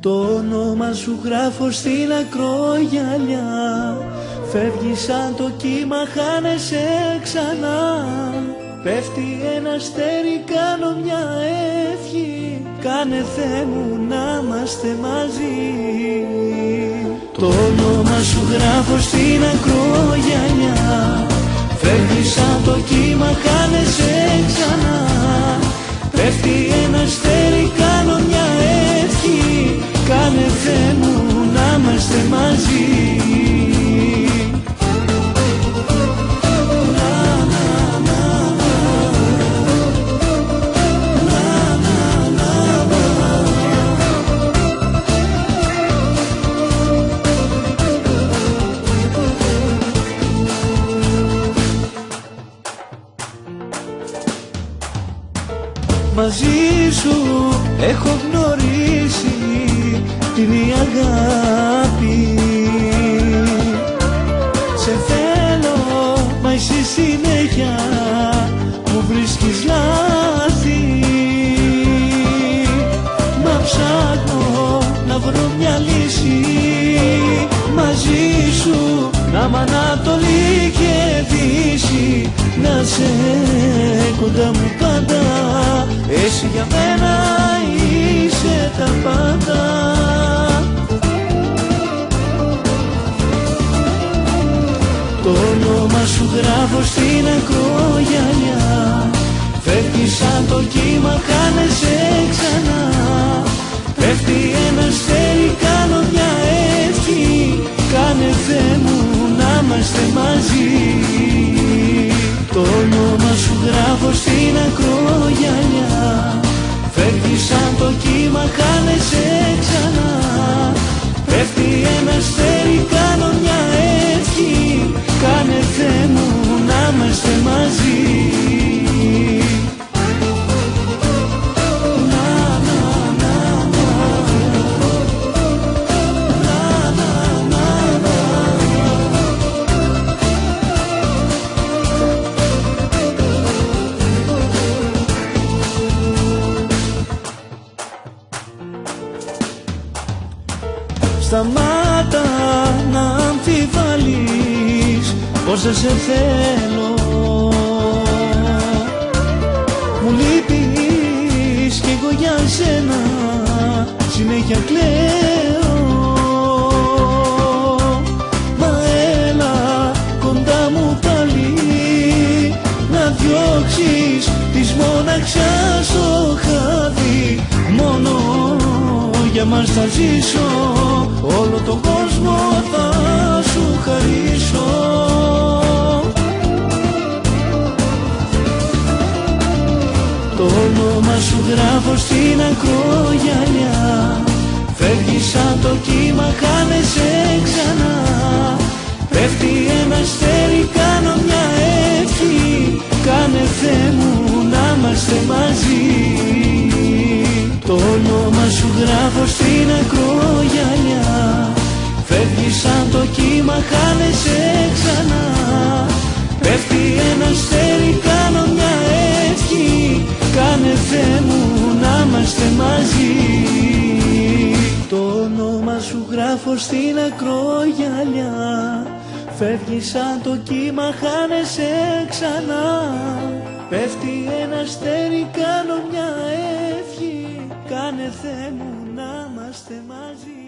Το όνομα σου γράφω στην ακρογιαλιά. Φεύγει σαν το κύμα, χάνεσαι ξανά. Πέφτει ένα αστέρι, κάνω μια ευχή. Κάνε Θεέ μου να είμαστε μαζί. Το όνομα σου γράφω στην ακρογιαλιά. Φεύγει σαν το κύμα, χάνεσαι ξανά. Πέφτει ένα αστέρι, κάνω μια ευχή. Κάνε Θεέ μου να είμαστε μαζί. Μαζί σου έχω γνωρίσει την αγάπη. Σε θέλω, μα εσύ συνέχεια μου βρίσκεις λάθη. Μα ψάχνω να βρω μια λύση μαζί σου, να μ' Ανατολή και Δύση. Να σε κοντά μου πάντα, εσύ για μένα είσαι τα πάντα. Το όνομα σου γράφω στην ακρογιαλιά. Φεύγει σαν το κύμα, χάνεσαι ξανά. Πέφτει ένα αστέρι, κάνω μια ευχή. Κάνε Θεέ μου να είμαστε μαζί. Το όνομα σου γράφω στην ακρογιαλιά. Φεύγει σαν το κύμα, χάνεσαι ξανά. Πέφτει ένα αστέρι, κάνω μια ευχή. Κάνε Θεέ μου να είμαστε μαζί. Σταμάτα να αμφιβάλλεις πως δεν σε θέλω. Μου λείπεις κι εγώ για σένα συνέχεια κλαίω. Μα έλα κοντά μου πάλι, να διώξεις της μοναξιάς το χάδι. Μόνο για μας θα ζήσω, όλο τον κόσμο θα σου χαρίσω. Το όνομα σου γράφω στην ακρογιαλιά. Φεύγει σαν το κύμα, χάνεσαι ξανά. Πέφτει ένα αστέρι, κάνω μια ευχή. Κάνε Θεέ μου να είμαστε μαζί. Το όνομα σου γράφω στην ακρογιαλιά. Φεύγει σαν το κύμα, χάνεσαι ξανά. Πέφτει ένα αστέρι, κάνω μια ευχή. Κάνε Θεέ μου να είμαστε μαζί. Το όνομα σου γράφω στην ακρογιαλιά. Φεύγει σαν το κύμα, χάνεσαι ξανά. Πέφτει ένα αστέρι, κάνω μια ευχή. Κάνε Θεέ μου να είμαστε μαζί.